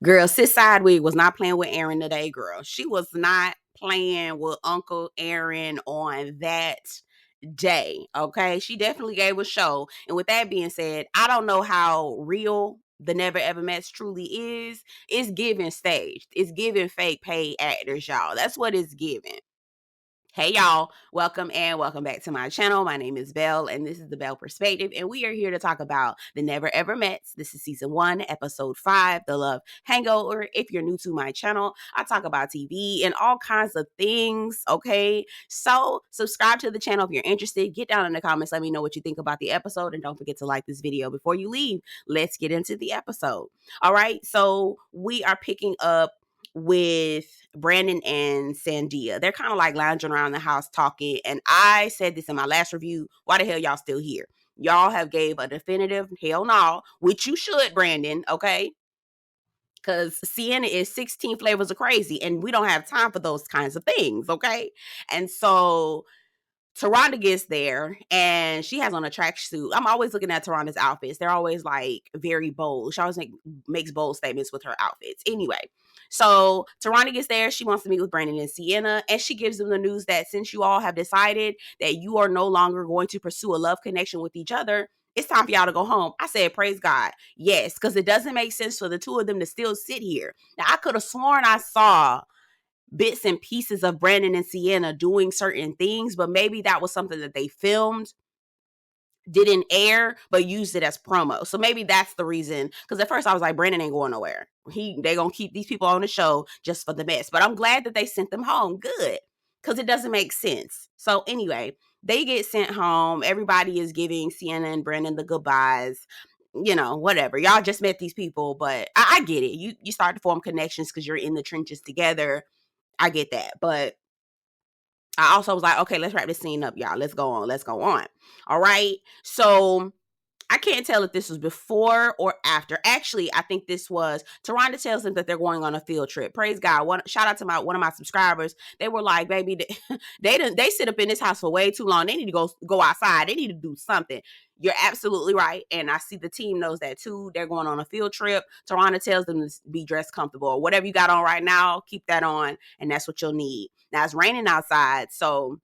Girl, Sis Sidewig was not playing with Aaron today, girl. She was not playing with Uncle Aaron on that day. Okay. She definitely gave a show. And with that being said, I don't know how real the Never Ever Mets truly is. It's giving staged. It's giving fake paid actors, y'all. That's what it's giving. Hey y'all, welcome back to my channel. My name is Belle and this is the Belle Perspective, and we are here to talk about the Never Ever Mets. This is season 1, episode 5, the Love Hangover. If you're new to my channel, I talk about TV and all kinds of things, okay? So subscribe to the channel if you're interested. Get down in the comments, let me know what you think about the episode, and don't forget to like this video before you leave. Let's get into the episode. All right, so we are picking up with Brandon and Sandia. They're kind of like lounging around the house talking. And I said this in my last review. Why the hell y'all still here? Y'all have gave a definitive hell no, which you should, Brandon, okay? Because Sienna is 16 flavors of crazy, and we don't have time for those kinds of things, okay? And so Taronda gets there and she has on a tracksuit. I'm always looking at Taronda's outfits. They're always like very bold. She always makes bold statements with her outfits. Anyway, so Taronda gets there. She wants to meet with Brandon and Sienna, and she gives them the news that since you all have decided that you are no longer going to pursue a love connection with each other, it's time for y'all to go home. I said, praise God. Yes, because it doesn't make sense for the two of them to still sit here. Now, I could have sworn I saw bits and pieces of Brandon and Sienna doing certain things, but maybe that was something that they filmed, didn't air, but used it as promo. So maybe that's the reason. Because at first I was like, Brandon ain't going nowhere. They gonna keep these people on the show just for the mess. But I'm glad that they sent them home. Good. Because it doesn't make sense. So anyway, they get sent home. Everybody is giving Sienna and Brandon the goodbyes. You know, whatever. Y'all just met these people, but I get it. You start to form connections because you're in the trenches together. I get that. But I also was like, okay, let's wrap this scene up, y'all. Let's go on. Let's go on. All right. So I can't tell if this was before or after. Actually, I think this was Taronda tells them that they're going on a field trip. Praise God. Shout out to one of my subscribers. They were like, baby, they sit up in this house for way too long. They need to go outside. They need to do something. You're absolutely right. And I see the team knows that too. They're going on a field trip. Taronda tells them to be dressed comfortable. Whatever you got on right now, keep that on. And that's what you'll need. Now it's raining outside. So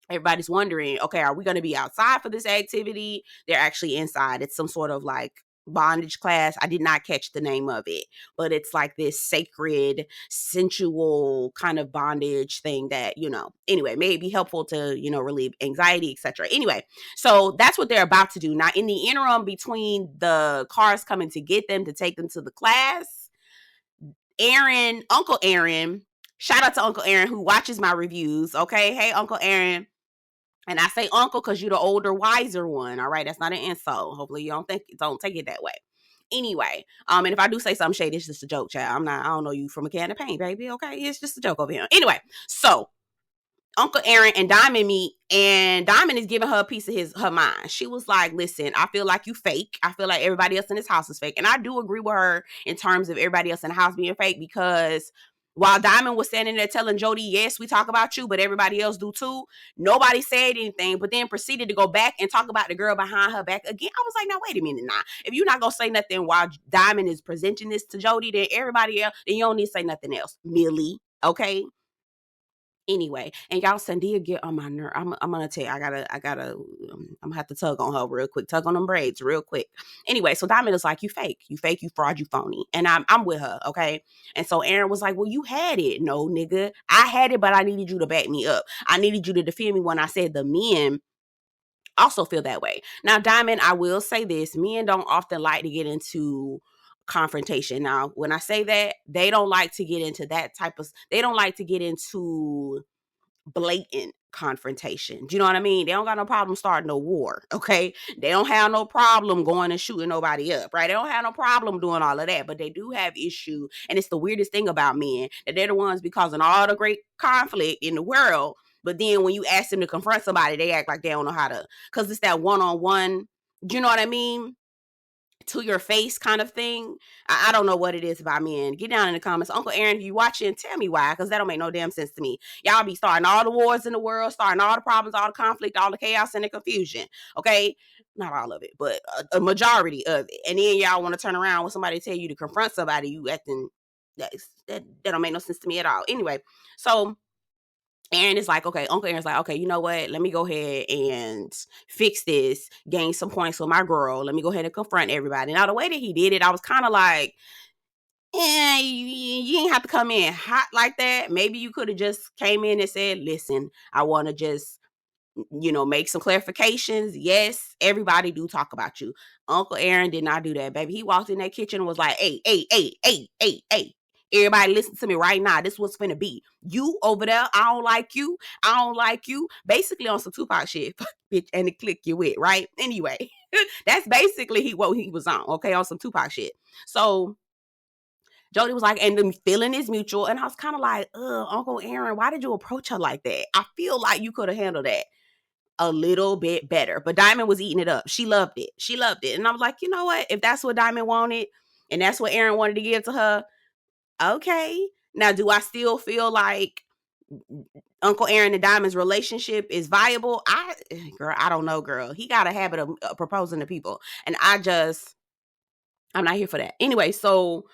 everybody's wondering, okay, are we going to be outside for this activity? They're actually inside. It's some sort of like bondage class. I did not catch the name of it, but it's like this sacred, sensual kind of bondage thing that, anyway, may be helpful to, relieve anxiety, etc. Anyway, so that's what they're about to do. Now, in the interim between the cars coming to get them to take them to the class, Uncle Aaron, shout out to Uncle Aaron who watches my reviews. Okay. Hey, Uncle Aaron. And I say uncle because you're the older, wiser one. All right. That's not an insult. Hopefully you don't take it that way. Anyway, and if I do say something shady, it's just a joke, child. I don't know you from a can of paint, baby. Okay. It's just a joke over here. Anyway, so Uncle Aaron and Diamond meet, and Diamond is giving her a piece of her mind. She was like, listen, I feel like you fake. I feel like everybody else in this house is fake. And I do agree with her in terms of everybody else in the house being fake, because while Diamond was standing there telling Jody, yes, we talk about you, but everybody else do too, nobody said anything, but then proceeded to go back and talk about the girl behind her back again. I was like, now, wait a minute now. If you're not going to say nothing while Diamond is presenting this to Jody, then everybody else, then you don't need to say nothing else. Millie, okay? Anyway, and y'all, Sandia get on my nerve. I'm gonna tell you, I'm gonna have to tug on her real quick, tug on them braids real quick. Anyway, so Diamond is like, you fake, you fraud, you phony, and I'm with her, okay. And so Aaron was like, well, you had it. No, nigga, I had it, but I needed you to back me up. I needed you to defend me when I said the men also feel that way. Now, Diamond, I will say this: men don't often like to get into confrontation. Now, when I say that, they don't like to get into they don't like to get into blatant confrontation. Do you know what I mean? They don't got no problem starting no war, okay? They don't have no problem going and shooting nobody up, right? They don't have no problem doing all of that, but they do have issue, and it's the weirdest thing about men, that they're the ones be causing all the great conflict in the world, but then when you ask them to confront somebody, they act like they don't know how to, because it's that one-on-one, do you know what I mean? To your face kind of thing. I don't know what it is about men. Get down in the comments. Uncle Aaron, if you watching, tell me why, because that don't make no damn sense to me. Y'all be starting all the wars in the world, starting all the problems, all the conflict, all the chaos and the confusion. Okay? not all of it, but a majority of it. And then y'all want to turn around when somebody tell you to confront somebody, you acting, that don't make no sense to me at all. Anyway, so Aaron is like, okay, Uncle Aaron's like, okay, you know what? Let me go ahead and fix this, gain some points with my girl. Let me go ahead and confront everybody. Now, the way that he did it, I was kind of like, you ain't have to come in hot like that. Maybe you could have just came in and said, listen, I want to just, make some clarifications. Yes, everybody do talk about you. Uncle Aaron did not do that, baby. He walked in that kitchen and was like, hey, hey, hey, hey, hey, hey. Everybody listen to me right now. This what's finna be. You over there, I don't like you. I don't like you. Basically on some Tupac shit. Bitch, and the click you with, right? Anyway, that's basically what he was on, okay, on some Tupac shit. So Jody was like, and the feeling is mutual. And I was kind of like, Uncle Aaron, why did you approach her like that? I feel like you could have handled that a little bit better. But Diamond was eating it up. She loved it. She loved it. And I was like, you know what? If that's what Diamond wanted and that's what Aaron wanted to give to her, okay. Now, do I still feel like Uncle Aaron and Diamond's relationship is viable? I don't know, girl. He got a habit of proposing to people. And I'm not here for that. Anyway, so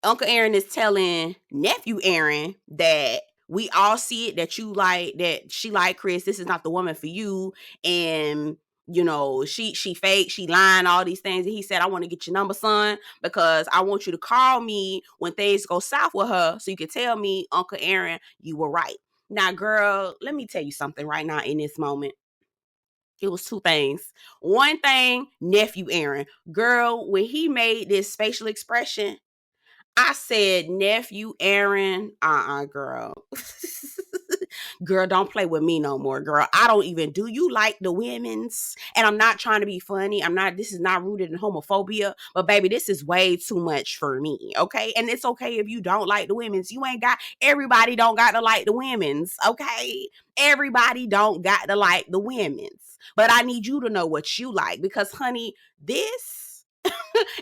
Uncle Aaron is telling nephew Aaron that we all see it, that you like, that she like Chris. This is not the woman for you. And, she fake, she lying, all these things. And he said, I want to get your number, son, because I want you to call me when things go south with her so you can tell me, Uncle Aaron, you were right. Now, girl, let me tell you something right now in this moment. It was two things. One thing, nephew Aaron. Girl, when he made this facial expression, I said, nephew Aaron, girl. Girl, don't play with me no more, girl. I don't even, do you like the women's? And I'm not trying to be funny. This is not rooted in homophobia, but baby, this is way too much for me, okay? And it's okay if you don't like the women's. Everybody don't got to like the women's, okay? Everybody don't got to like the women's. But I need you to know what you like, because honey, this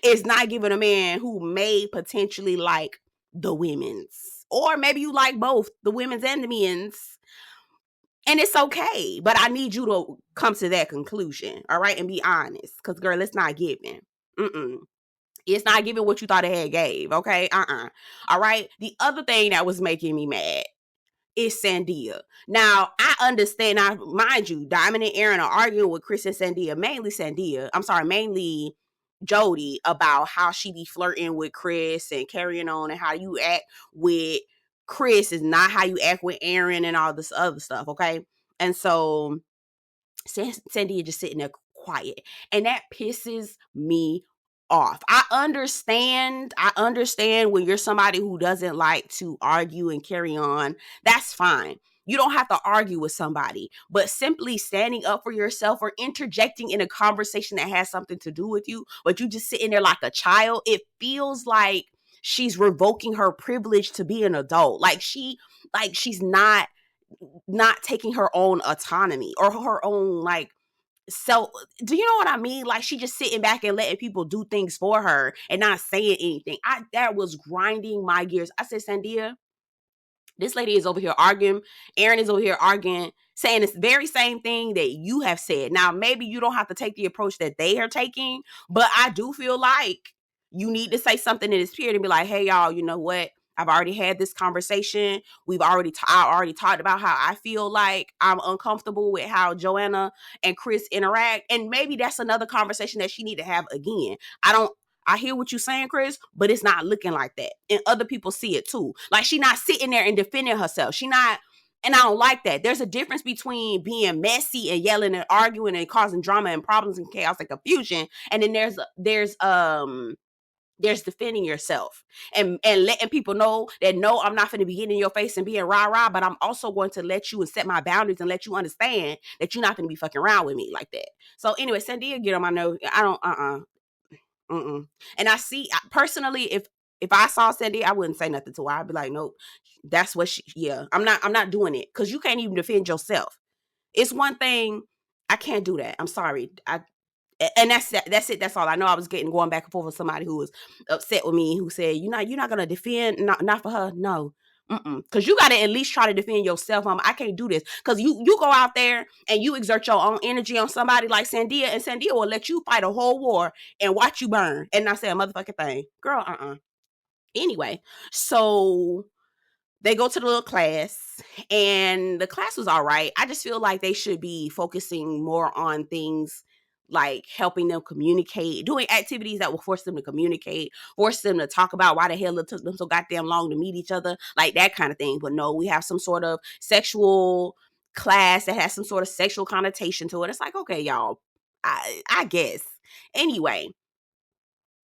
is not giving a man who may potentially like the women's. Or maybe you like both the women's and the men's. And it's okay. But I need you to come to that conclusion. All right. And be honest. Because, girl, it's not giving. It's not giving what you thought it had gave. Okay. All right. The other thing that was making me mad is Sandia. Now, I understand. Now, mind you, Diamond and Aaron are arguing with Chris and Sandia. Mainly Jody, about how she be flirting with Chris and carrying on, and how you act with Chris is not how you act with Aaron and all this other stuff, okay? And so Sandia just sitting there quiet, and that pisses me off. I understand when you're somebody who doesn't like to argue and carry on. That's fine. You don't have to argue with somebody, but simply standing up for yourself or interjecting in a conversation that has something to do with you, but you just sitting there like a child, it feels like she's revoking her privilege to be an adult. She's not taking her own autonomy or her own so, do you know what I mean? Like, she just sitting back and letting people do things for her and not saying anything. That was grinding my gears. I said, Sandia, this lady is over here arguing. Aaron is over here arguing, saying this very same thing that you have said. Now, maybe you don't have to take the approach that they are taking, but I do feel like you need to say something in this period and be like, hey, y'all, you know what? I've already had this conversation. I already talked about how I feel like I'm uncomfortable with how Joanna and Chris interact. And maybe that's another conversation that she need to have again. I hear what you're saying, Chris, but it's not looking like that. And other people see it too. Like, she not sitting there and defending herself. And I don't like that. There's a difference between being messy and yelling and arguing and causing drama and problems and chaos and confusion. And then there's defending yourself and letting people know that, no, I'm not going to be getting in your face and being rah-rah, but I'm also going to let you and set my boundaries and let you understand that you're not going to be fucking around with me like that. So anyway, Sandia get on my nerves. I don't, And I see, personally, if I saw Sandia, I wouldn't say nothing to her. I'd be like, nope, that's what I'm not doing it. Cause you can't even defend yourself. It's one thing. I can't do that. I'm sorry. And that's it. That's all. I know I was going back and forth with somebody who was upset with me, who said, you're not going to defend, not for her. No. Because you got to at least try to defend yourself. I can't do this. Because you go out there and you exert your own energy on somebody like Sandia, and Sandia will let you fight a whole war and watch you burn and not say a motherfucking thing. Girl, Anyway, so they go to the little class, and the class was all right. I just feel like they should be focusing more on things like helping them communicate, doing activities that will force them to communicate, force them to talk about why the hell it took them so goddamn long to meet each other, like that kind of thing. But no, we have some sort of sexual class that has some sort of sexual connotation to it. It's like, okay, y'all, I guess. Anyway,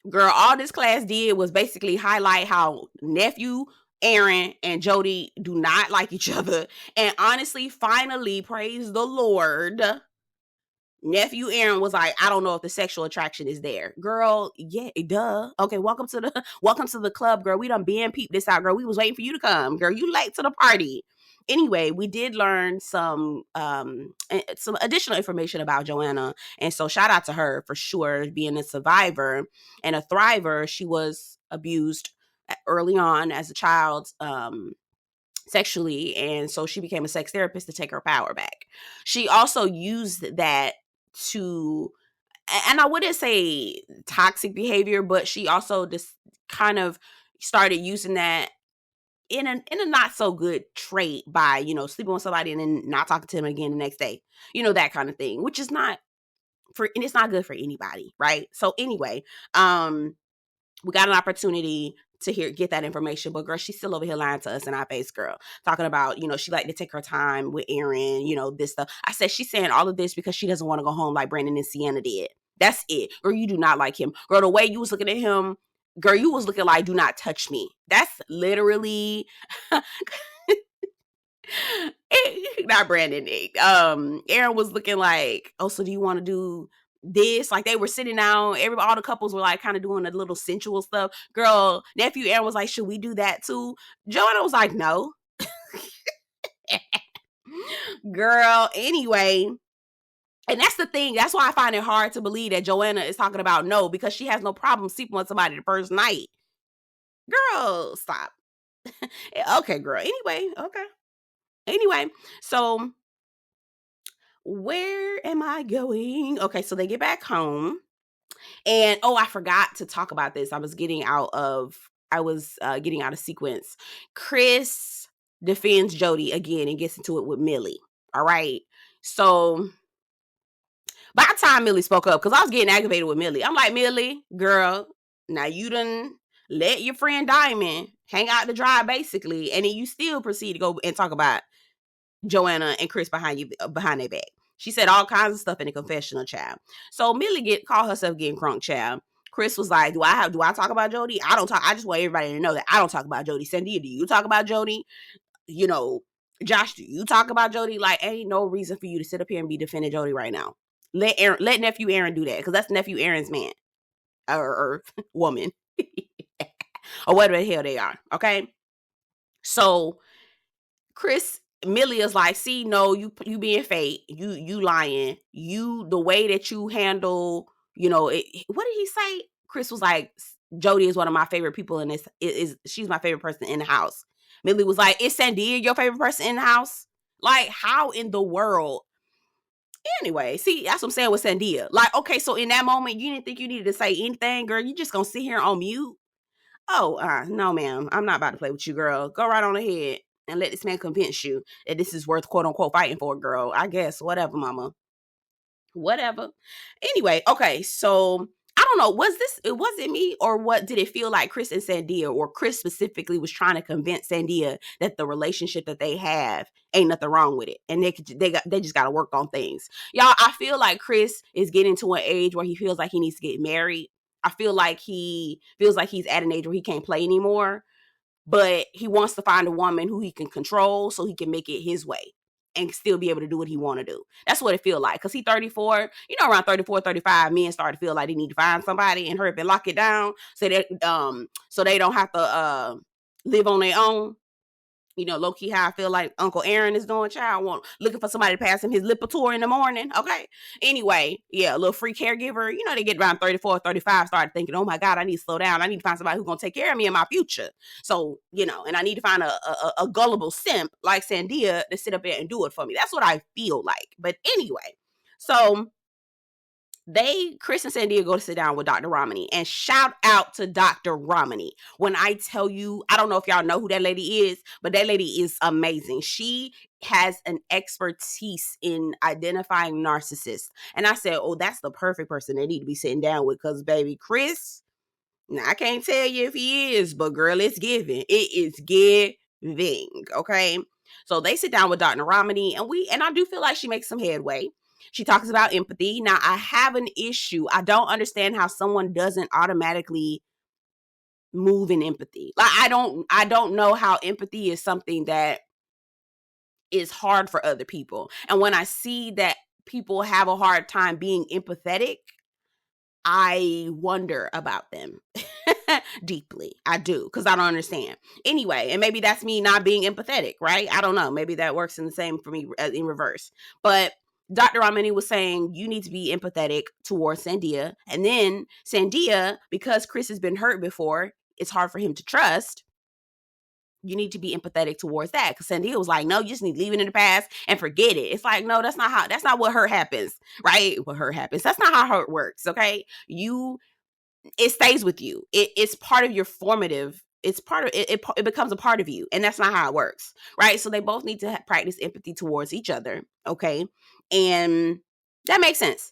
girl, all this class did was basically highlight how nephew Aaron and Jody do not like each other. And honestly, finally, praise the Lord, nephew Aaron was like, I don't know if the sexual attraction is there. Girl, yeah, duh. Okay, welcome to the club, girl. We done been peeped this out, girl. We was waiting for you to come. Girl, you late to the party. Anyway, we did learn some additional information about Joanna. And so shout out to her for sure, being a survivor and a thriver. She was abused early on as a child, sexually, and so she became a sex therapist to take her power back. She also used that to, and I wouldn't say toxic behavior, but she also just kind of started using that in a not so good trait by, sleeping with somebody and then not talking to him again the next day, that kind of thing, which is not and it's not good for anybody, right? So anyway, we got an opportunity to get that information, but girl, she's still over here lying to us in our face, girl, talking about, she like to take her time with Aaron, this stuff. I said, she's saying all of this because she doesn't want to go home like Brandon and Sienna did. That's it. Girl, you do not like him. Girl, the way you was looking at him, girl, you was looking like, do not touch me. That's literally not Brandon. Aaron was looking like, oh, so do you want to do this? Like, they were sitting down, all the couples were like kind of doing a little sensual stuff. Girl, nephew Aaron was like, should we do that too? Joanna was like, no. Girl, anyway, and that's the thing. That's why I find it hard to believe that Joanna is talking about no, because she has no problem sleeping with somebody the first night. Girl, stop. Okay, girl. Anyway, so where am I going? Okay, so they get back home. And I forgot to talk about this. I was getting out of sequence. Chris defends Jody again and gets into it with Millie. All right. So by the time Millie spoke up, because I was getting aggravated with Millie, I'm like, Millie, girl, now you done let your friend Diamond hang out to dry, basically, and then you still proceed to go and talk about Joanna and Chris behind their back. She said all kinds of stuff in the confessional, child. So Millie called herself getting crunk, child. Chris was like, do I talk about Jody? I don't talk. I just want everybody to know that I don't talk about Jody. Sandia, do you talk about Jody? Josh, do you talk about Jody? Like, ain't no reason for you to sit up here and be defending Jody right now. Let nephew Aaron do that, because that's nephew Aaron's man or woman or whatever the hell they are. Okay, so Millie is like, see, no, you being fake, you lying, the way that you handle, what did he say? Chris was like, Jody is one of my favorite people in this. She's my favorite person in the house. Millie was like, is Sandia your favorite person in the house? Like, how in the world? Anyway, see, that's what I'm saying with Sandia. Like, okay, so in that moment, you didn't think you needed to say anything, girl. You just gonna sit here on mute? Oh, no, ma'am. I'm not about to play with you, girl. Go right on ahead and let this man convince you that this is worth, quote unquote, fighting for, girl. I guess. Whatever, mama. Whatever. Anyway, okay, so I don't know. Was it me, or what did it feel like Chris and Sandia, or Chris specifically, was trying to convince Sandia that the relationship that they have ain't nothing wrong with it, and they just got to work on things. Y'all, I feel like Chris is getting to an age where he feels like he needs to get married. I feel like he feels like he's at an age where he can't play anymore, but he wants to find a woman who he can control so he can make it his way and still be able to do what he want to do. That's what it feel like. Because he's 34. Around 34, 35, men start to feel like they need to find somebody and hurry up and lock it down so that so they don't have to live on their own. Low key how I feel like Uncle Aaron is doing, child. Looking for somebody to pass him his Lipitor in the morning. Okay. Anyway, yeah, a little free caregiver. They get around 34, 35, start thinking, oh my God, I need to slow down. I need to find somebody who's going to take care of me in my future. So, and I need to find a gullible simp like Sandia to sit up there and do it for me. That's what I feel like. But anyway, so Chris and Sandia go to sit down with Dr. Romani, and shout out to Dr. Romani. When I tell you, I don't know if y'all know who that lady is, but that lady is amazing. She has an expertise in identifying narcissists. And I said, oh, that's the perfect person they need to be sitting down with, because baby, Chris, now I can't tell you if he is, but girl, it's giving. It is giving, okay? So they sit down with Dr. Romani, and I do feel like she makes some headway. She talks about empathy. Now, I have an issue. I don't understand how someone doesn't automatically move in empathy. Like, I don't know how empathy is something that is hard for other people. And when I see that people have a hard time being empathetic, I wonder about them deeply. I do, because I don't understand. Anyway, and maybe that's me not being empathetic, right? I don't know. Maybe that works in the same for me in reverse. But Dr. Romani was saying you need to be empathetic towards Sandia. And then Sandia, because Chris has been hurt before, it's hard for him to trust. You need to be empathetic towards that. Because Sandia was like, no, you just need to leave it in the past and forget it. It's like, no, that's not what hurt happens, right? What hurt happens. That's not how hurt works, okay? It stays with you. It's part of your formative. It's part of it. It becomes a part of you, and that's not how it works, right? So they both need to practice empathy towards each other, okay? And that makes sense.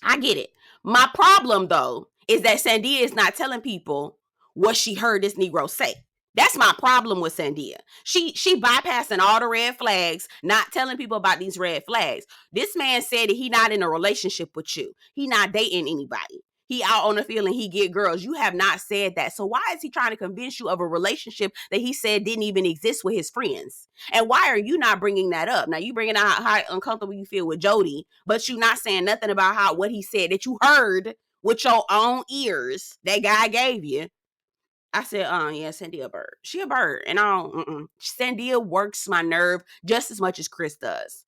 I get it. My problem, though, is that Sandia is not telling people what she heard this Negro say. That's my problem with Sandia. She bypassing all the red flags, not telling people about these red flags. This man said that he not in a relationship with you. He not dating anybody. He out on the field and he get girls. You have not said that. So why is he trying to convince you of a relationship that he said didn't even exist with his friends? And why are you not bringing that up? Now you bringing out how uncomfortable you feel with Jody, but you not saying nothing about what he said that you heard with your own ears that guy gave you. I said, yeah, Sandia a bird. She a bird. And Sandia works my nerve just as much as Chris does.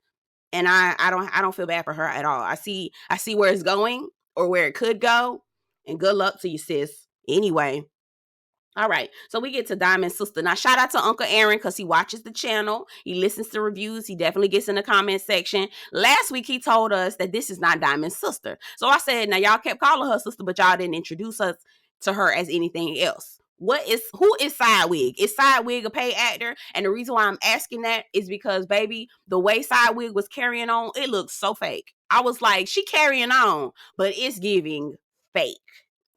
And I don't feel bad for her at all. I see where it's going or where it could go. And good luck to you, sis. Anyway. All right. So we get to Diamond's sister. Now, shout out to Uncle Aaron because he watches the channel. He listens to reviews. He definitely gets in the comment section. Last week, he told us that this is not Diamond's sister. So I said, now y'all kept calling her sister, but y'all didn't introduce us to her as anything else. Who is Sidewig? Is Sidewig a paid actor? And the reason why I'm asking that is because, baby, the way Sidewig was carrying on, it looks so fake. I was like, she carrying on, but it's giving fake.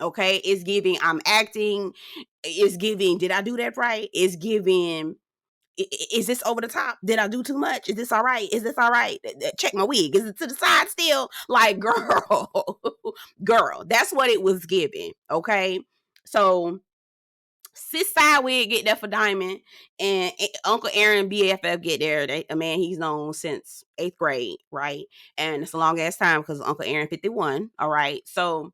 Okay, it's giving I'm acting. It's giving, did I do that right? It's giving, is this over the top? Did I do too much? Is this all right? Is this all right? Check my wig. Is it to the side still? Like, girl, that's what it was giving. Okay, so sis Sidewig get there for Diamond, and Uncle Aaron BFF get there. He's known since 8th grade, right? And it's a long ass time because Uncle Aaron 51. All right, so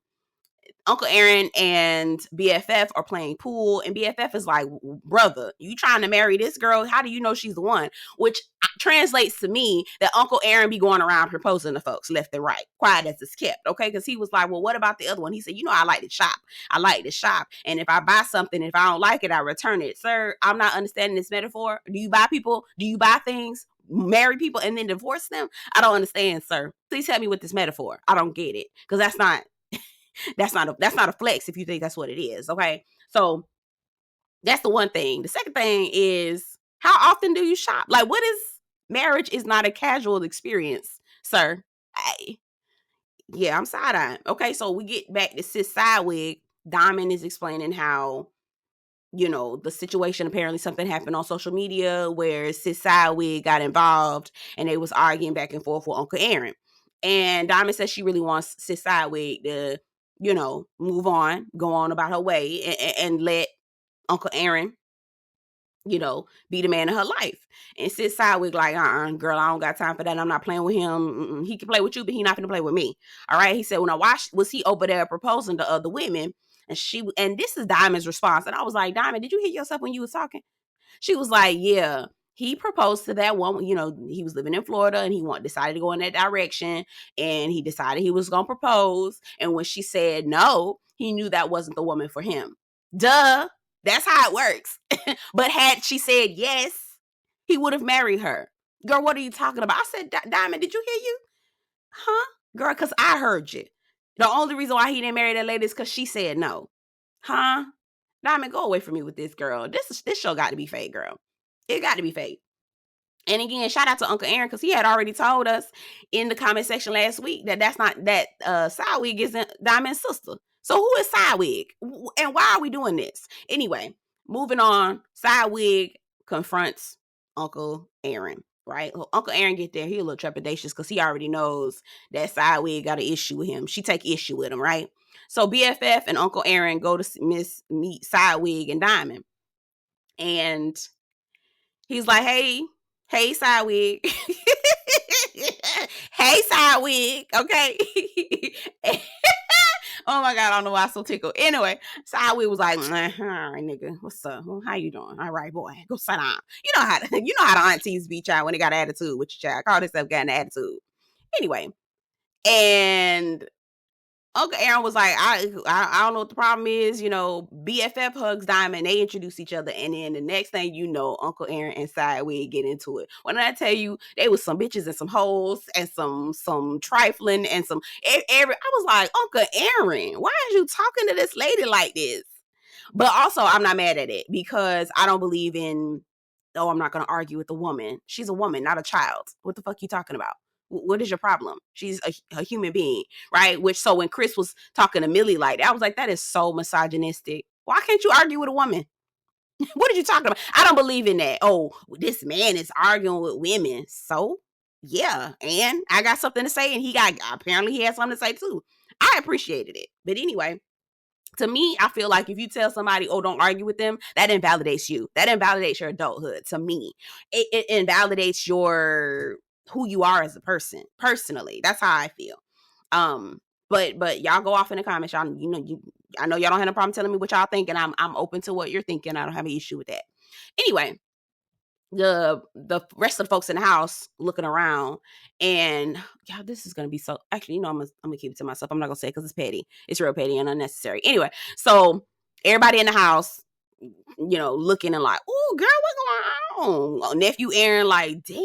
Uncle Aaron and BFF are playing pool, and BFF is like, brother, you trying to marry this girl? How do you know she's the one? Which translates to me that Uncle Aaron be going around proposing to folks left and right, quiet as it's kept, okay? Because he was like, well, what about the other one? He said, I like to shop. And if I buy something, if I don't like it, I return it. Sir, I'm not understanding this metaphor. Do you buy people? Do you buy things? Marry people and then divorce them? I don't understand, sir. Please help me with this metaphor. I don't get it, because that's not a flex if you think that's what it is. Okay. So that's the one thing. The second thing is, how often do you shop? Like, marriage is not a casual experience, sir. I'm side-eyeing. Okay. So we get back to sis Sidewig. Diamond is explaining how, the situation, apparently something happened on social media where sis Sidewig got involved and they was arguing back and forth with Uncle Aaron. And Diamond says she really wants sis Sidewig to, move on, go on about her way, and let Uncle Aaron, be the man of her life. And sis Sidewig like, girl, I don't got time for that. I'm not playing with him. He can play with you, but he not gonna play with me. All right. He said, well, now why was he over there proposing to other women? And this is Diamond's response. And I was like, Diamond, did you hear yourself when you was talking? She was like, yeah, he proposed to that woman. You know, he was living in Florida and he decided to go in that direction, and he decided he was going to propose. And when she said no, he knew that wasn't the woman for him. Duh. That's how it works. But had she said yes, he would have married her. Girl, what are you talking about? I said, Diamond, did you hear you? Huh? Girl, because I heard you. The only reason why he didn't marry that lady is because she said no. Huh? Diamond, go away from me with this, girl. This show got to be fake, girl. It got to be fake. And again, shout out to Uncle Aaron, because he had already told us in the comment section last week that's not that Sidewig isn't Diamond's sister. So who is Sidewig? And why are we doing this? Anyway, moving on. Sidewig confronts Uncle Aaron, right? Uncle Aaron get there. He a little trepidatious because he already knows that Sidewig got an issue with him. She take issue with him, right? So BFF and Uncle Aaron go to meet Sidewig and Diamond. And he's like, hey, Sidewig. Hey, Sidewig. Okay. Oh my God, I don't know why I'm so tickled. Anyway, Sidewig was like, all right, nigga, what's up? Well, how you doing? All right, boy, go sit down. You know how the aunties be, child, when they got an attitude with your child. Call themselves getting an attitude. Anyway, and Uncle Aaron was like, I don't know what the problem is. You know, BFF hugs Diamond. They introduce each other. And then the next thing you know, Uncle Aaron and Sidewig get into it. When I tell you, they was some bitches and some hoes and some trifling and some I was like, Uncle Aaron, why are you talking to this lady like this? But also, I'm not mad at it because I don't believe in, I'm not going to argue with a woman. She's a woman, not a child. What the fuck you talking about? What is your problem? She's a human being, right? So when Chris was talking to Millie like that, I was like, that is so misogynistic. Why can't you argue with a woman? What are you talking about? I don't believe in that. Oh, this man is arguing with women. So, yeah. And I got something to say, and apparently he had something to say too. I appreciated it. But anyway, to me, I feel like if you tell somebody, oh, don't argue with them, that invalidates you. That invalidates your adulthood. To me, it invalidates who you are as a person. Personally, that's how I feel. But y'all go off in the comments. Y'all, I know y'all don't have a problem telling me what y'all think, and I'm open to what you're thinking. I don't have an issue with that. Anyway, the rest of the folks in the house looking around, and y'all, this is gonna be so. Actually, I'm gonna keep it to myself. I'm not gonna say it because it's petty. It's real petty and unnecessary. Anyway, so everybody in the house, looking and like, oh, girl, what's going on? Nephew Aaron, like, damn.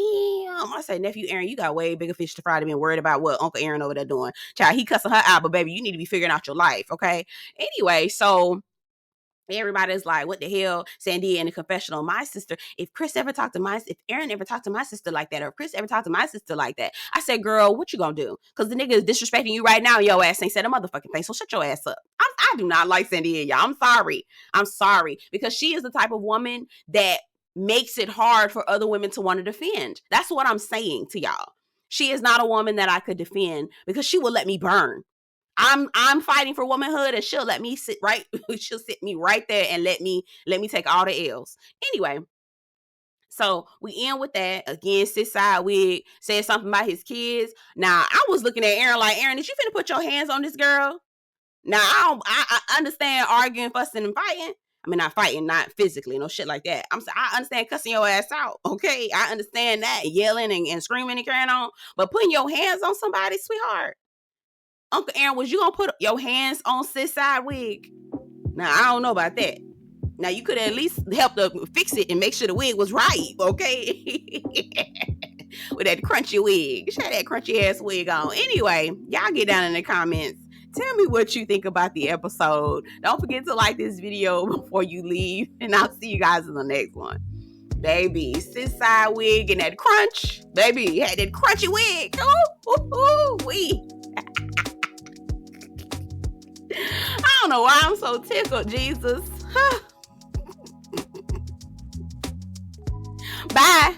I say, Nephew Aaron, you got way bigger fish to fry than being worried about what Uncle Aaron over there doing. Child, he cussing her out, but baby, you need to be figuring out your life, okay? Anyway, so everybody's like, what the hell? Sandia in the confessional, my sister, if Aaron ever talked to my sister like that, or if Chris ever talked to my sister like that, I said, girl, what you gonna do? Because the nigga is disrespecting you right now, your ass ain't said a motherfucking thing, so shut your ass up. I do not like Sandia, y'all. I'm sorry. Because she is the type of woman that makes it hard for other women to want to defend. That's what I'm saying to y'all. She is not a woman that I could defend because she will let me burn. I'm fighting for womanhood, and she'll let me sit right. She'll sit me right there and let me take all the L's. Anyway, so we end with that. Again, sis Sidewig said something about his kids. Now, I was looking at Aaron like, Aaron, did you finna put your hands on this girl? Now, I understand arguing, fussing, and fighting. I mean, not fighting, not physically, no shit like that. I understand cussing your ass out, okay? I understand that, yelling and screaming and carrying on. But putting your hands on somebody, sweetheart. Uncle Aaron, was you gonna put your hands on sis Sidewig? Now, I don't know about that. Now, you could at least help to fix it and make sure the wig was right, okay? With that crunchy wig. She had that crunchy ass wig on. Anyway, y'all get down in the comments. Tell me what you think about the episode. Don't forget to like this video before you leave. And I'll see you guys in the next one. Baby, sis Sidewig and that crunch. Baby, had that crunchy wig. Wee. I don't know why I'm so tickled, Jesus. Bye.